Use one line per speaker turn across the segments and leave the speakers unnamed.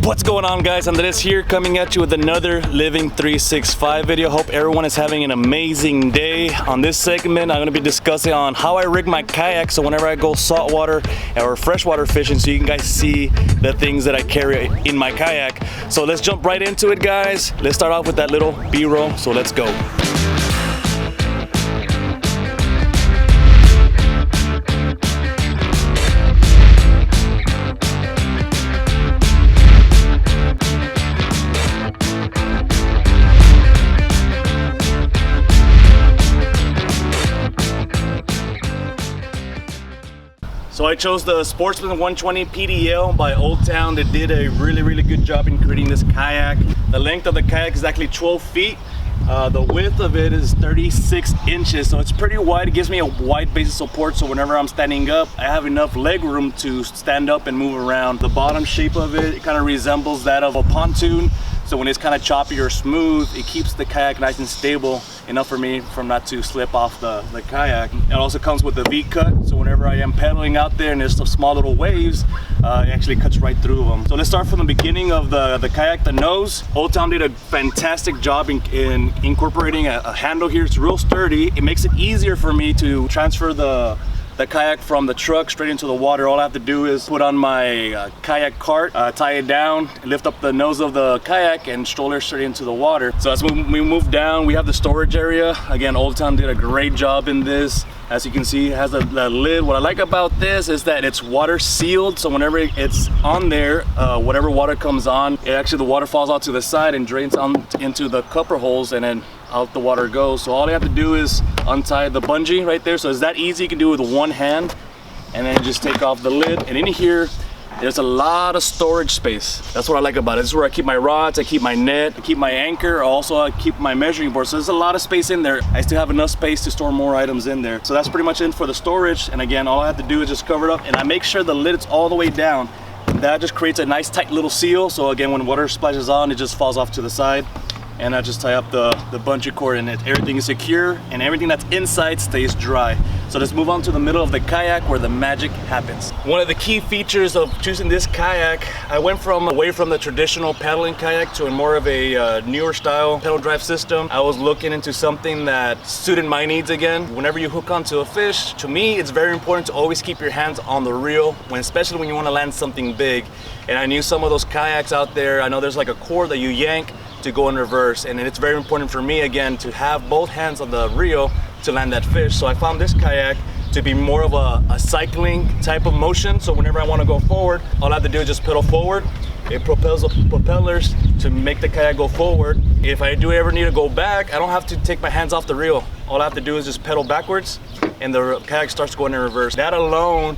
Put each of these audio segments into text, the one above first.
What's going on, guys? Andres here, coming at you with another Living 365 video. Hope everyone is having an amazing day. On this segment, I'm going to be discussing on how I rig my kayak, so whenever I go saltwater or freshwater fishing, so you can guys see the things that I carry in my kayak. So let's jump right into it, guys. Let's start off with that little B-roll, so let's go. So I chose the Sportsman 120 PDL by Old Town. They did a really good job in creating this kayak. The length of the kayak is actually 12 feet. The width of it is 36 inches, so it's pretty wide. It gives me a wide base of support, so whenever I'm standing up, I have enough leg room to stand up and move around. The bottom shape of it kind of resembles that of a pontoon. So when it's kind of choppy or smooth, it keeps the kayak nice and stable enough for me not to slip off the kayak. It also comes with a V-cut, so whenever I am pedaling out there and there's some small little waves, it actually cuts right through them. So let's start from the beginning of the kayak, the nose. Old Town did a fantastic job in incorporating a handle here. It's real sturdy. It makes it easier for me to transfer the kayak from the truck straight into the water. All I have to do is put on my kayak cart, tie it down, lift up the nose of the kayak and stroller straight into the water. So as we move down, we have the storage area. Again, Old Town did a great job in this. As you can see, it has a lid. What I like about this is that it's water sealed, so whenever it's on there, whatever water comes on, the water falls out to the side and drains on into the copper holes, and then out the water goes. So all you have to do is untie the bungee right there. So it's that easy. You can do it with one hand, and then just take off the lid. And in here, there's a lot of storage space. That's what I like about it. This is where I keep my rods, I keep my net, I keep my anchor, also I keep my measuring board. So there's a lot of space in there. I still have enough space to store more items in there. So that's pretty much it for the storage. And again, all I have to do is just cover it up, and I make sure the lid's all the way down. That just creates a nice tight little seal. So again, when water splashes on, it just falls off to the side. And I just tie up the bungee cord, and everything is secure, and everything that's inside stays dry. So let's move on to the middle of the kayak where the magic happens. One of the key features of choosing this kayak, I went away from the traditional paddling kayak to more of a newer style pedal drive system. I was looking into something that suited my needs again. Whenever you hook onto a fish, to me, it's very important to always keep your hands on the reel, especially when you want to land something big. And I knew some of those kayaks out there, I know there's like a cord that you yank to go in reverse, and it's very important for me again to have both hands on the reel to land that fish. So I found this kayak to be more of a cycling type of motion. So whenever I want to go forward, all I have to do is just pedal forward. It propels the propellers to make the kayak go forward. If I do ever need to go back, I don't have to take my hands off the reel. All I have to do is just pedal backwards, and the kayak starts going in reverse. That alone,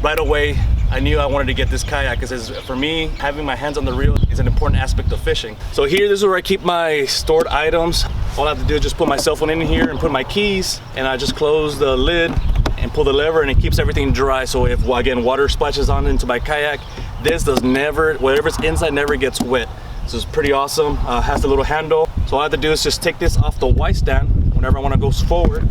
right away, I knew I wanted to get this kayak, because for me, having my hands on the reel is an important aspect of fishing. So here, this is where I keep my stored items. All I have to do is just put my cell phone in here and put my keys, and I just close the lid and pull the lever, and it keeps everything dry. So if, again, water splashes on into my kayak, this whatever's inside never gets wet. So it's pretty awesome. Has the little handle. So all I have to do is just take this off the Y stand whenever I want to go forward,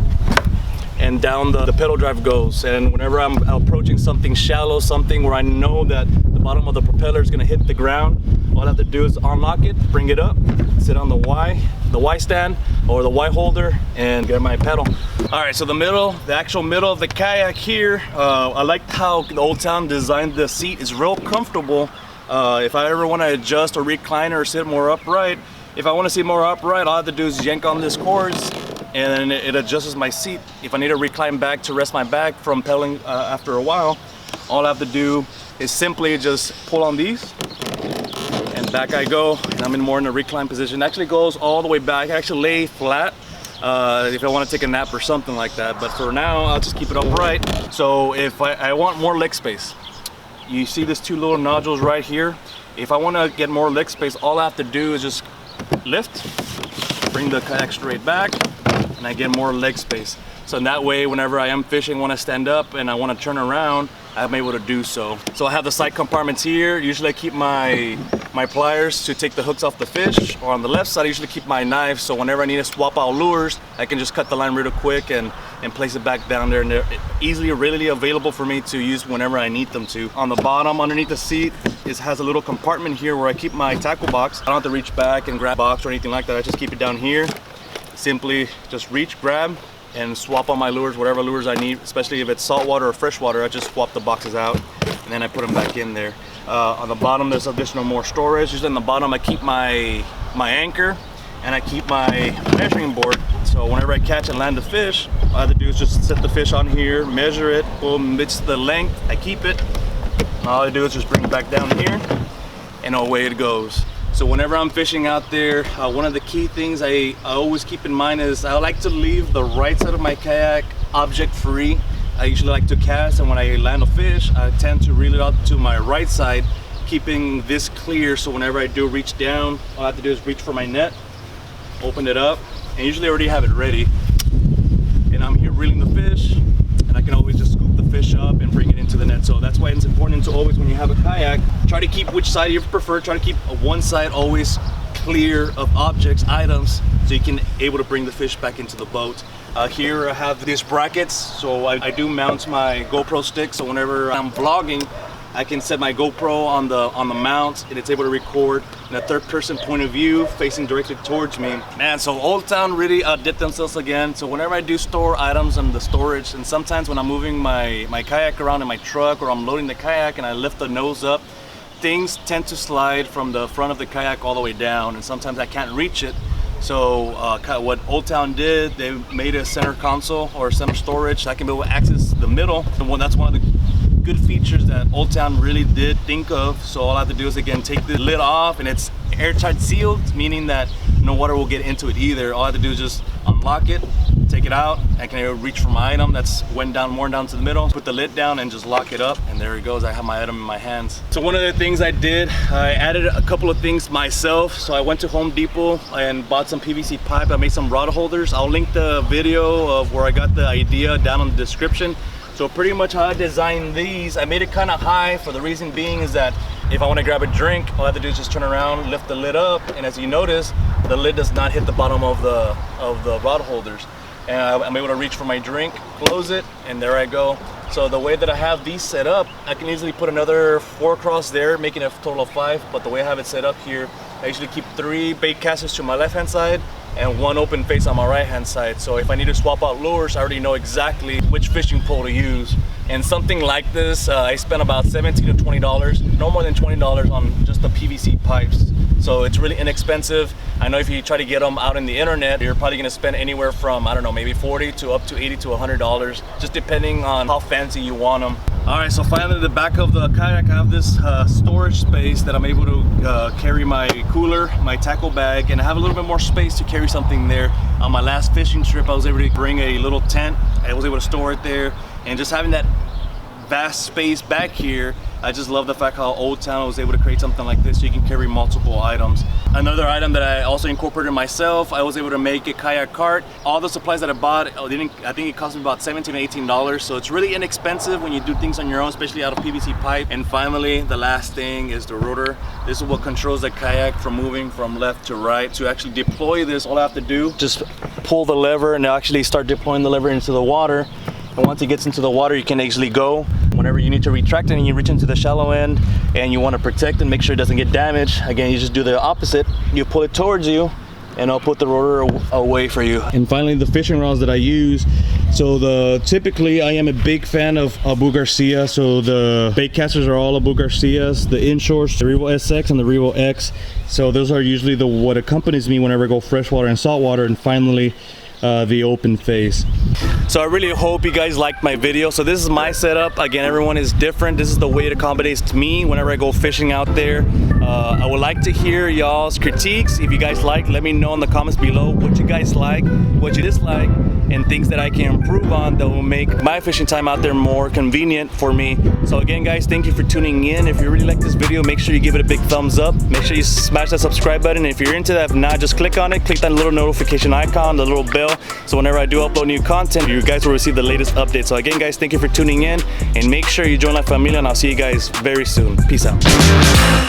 and down the pedal drive goes. And whenever I'm approaching something shallow, something where I know that the bottom of the propeller is gonna hit the ground, all I have to do is unlock it, bring it up, sit on the Y stand or the Y holder, and get my pedal. All right, so the actual middle of the kayak here, I like how the Old Town designed the seat. It's real comfortable. If I ever wanna adjust or recline or sit more upright, if I wanna sit more upright, all I have to do is yank on this cord, and then it adjusts my seat. If I need to recline back to rest my back from pedaling after a while, all I have to do is simply just pull on these, and back I go, and I'm more in a recline position. It actually goes all the way back. I actually lay flat if I want to take a nap or something like that, but for now, I'll just keep it upright. So if I want more leg space, you see these two little nodules right here. If I want to get more leg space, all I have to do is just lift, bring the kayak straight back, and I get more leg space. So in that way, whenever I am fishing, want to stand up and I want to turn around, I'm able to do so. So I have the side compartments here. Usually I keep my pliers to take the hooks off the fish, or on the left side I usually keep my knife, so whenever I need to swap out lures, I can just cut the line real quick and place it back down there, and they're easily, readily available for me to use whenever I need them to. On the bottom, underneath the seat, it has a little compartment here where I keep my tackle box. I don't have to reach back and grab a box or anything like that. I just keep it down here. Simply just reach, grab, and swap on my lures, whatever lures I need, especially if it's saltwater or freshwater. I just swap the boxes out and then I put them back in there. On the bottom, there's additional more storage. Just on the bottom, I keep my anchor and I keep my measuring board. So whenever I catch and land a fish, all I have to do is just set the fish on here, measure it, boom, it's the length, I keep it. All I do is just bring it back down here and away it goes. So whenever I'm fishing out there, one of the key things I always keep in mind is I like to leave the right side of my kayak object free. I usually like to cast, and when I land a fish, I tend to reel it out to my right side, keeping this clear, so whenever I do reach down, all I have to do is reach for my net, open it up, and usually I already have it ready. And I'm here reeling the fish, and I can always just scoop the fish up and bring it into the net. So that's why it's important to always, when you have a kayak, try to keep which side you prefer. Try to keep one side always clear of objects, items, so you can able to bring the fish back into the boat. Here I have these brackets, so I do mount my GoPro stick, so whenever I'm vlogging, I can set my GoPro on the mount, and it's able to record in a third-person point of view, facing directly towards me. Man, so Old Town really outdid themselves again. So whenever I do store items in the storage, and sometimes when I'm moving my kayak around in my truck, or I'm loading the kayak and I lift the nose up, things tend to slide from the front of the kayak all the way down, and sometimes I can't reach it. So what Old Town did, they made a center console or center storage so I can be able to access the middle. And that's one of the good features that Old Town really did think of. So all I have to do is, again, take the lid off, and it's airtight sealed, meaning that no water will get into it either. All I have to do is just unlock it, take it out. I can reach for my item that's went down more down to the middle, put the lid down and just lock it up, and there it goes. I have my item in my hands. So one of the things I did, I added a couple of things myself. So I went to Home Depot and bought some PVC pipe. I made some rod holders. I'll link the video of where I got the idea down in the description. So pretty much how I designed these, I made it kind of high, for the reason being is that if I want to grab a drink, all I have to do is just turn around, lift the lid up, and as you notice, the lid does not hit the bottom of the rod holders. And I'm able to reach for my drink, close it, and there I go. So the way that I have these set up, I can easily put another 4 across there, making a total of 5. But the way I have it set up here, I usually keep 3 bait casters to my left-hand side and 1 open face on my right-hand side. So if I need to swap out lures, I already know exactly which fishing pole to use. And something like this, I spent about $17 to $20, no more than $20 on just the PVC pipes. So it's really inexpensive. I know if you try to get them out in the internet, you're probably gonna spend anywhere from, I don't know, maybe $40 to up to $80 to $100, just depending on how fancy you want them. All right, so finally in the back of the kayak, I have this storage space that I'm able to carry my cooler, my tackle bag, and I have a little bit more space to carry something there. On my last fishing trip, I was able to bring a little tent. I was able to store it there, and just having that vast space back here, I just love the fact how Old Town was able to create something like this so you can carry multiple items. Another item that I also incorporated myself, I was able to make a kayak cart. All the supplies that I bought, I think it cost me about $17 to $18, so it's really inexpensive when you do things on your own, especially out of PVC pipe. And finally, the last thing is the rotor. This is what controls the kayak from moving from left to right. To actually deploy this, all I have to do, just pull the lever and actually start deploying the lever into the water. And once it gets into the water, you can actually go. Whenever you need to retract it and you reach into the shallow end and you want to protect and make sure it doesn't get damaged, again, you just do the opposite. You pull it towards you and I'll put the rotor away for you. And finally, the fishing rods that I use. So typically I am a big fan of Abu Garcia. So the bait casters are all Abu Garcias, the inshores, the Revo SX and the Revo X. So those are usually what accompanies me whenever I go freshwater and saltwater. And finally, the open face. So I really hope you guys liked my video. So this is my setup. Again, everyone is different. This is the way it accommodates me whenever I go fishing out there. I would like to hear y'all's critiques. If you guys like, let me know in the comments below what you guys like, what you dislike, and things that I can improve on that will make my fishing time out there more convenient for me. So again guys, thank you for tuning in. If you really like this video, make sure you give it a big thumbs up. Make sure you smash that subscribe button. If you're into that, if not, just click on it, click that little notification icon, the little bell, so whenever I do upload new content, you guys will receive the latest updates. So again guys, thank you for tuning in, and make sure you join La Familia, and I'll see you guys very soon. Peace out.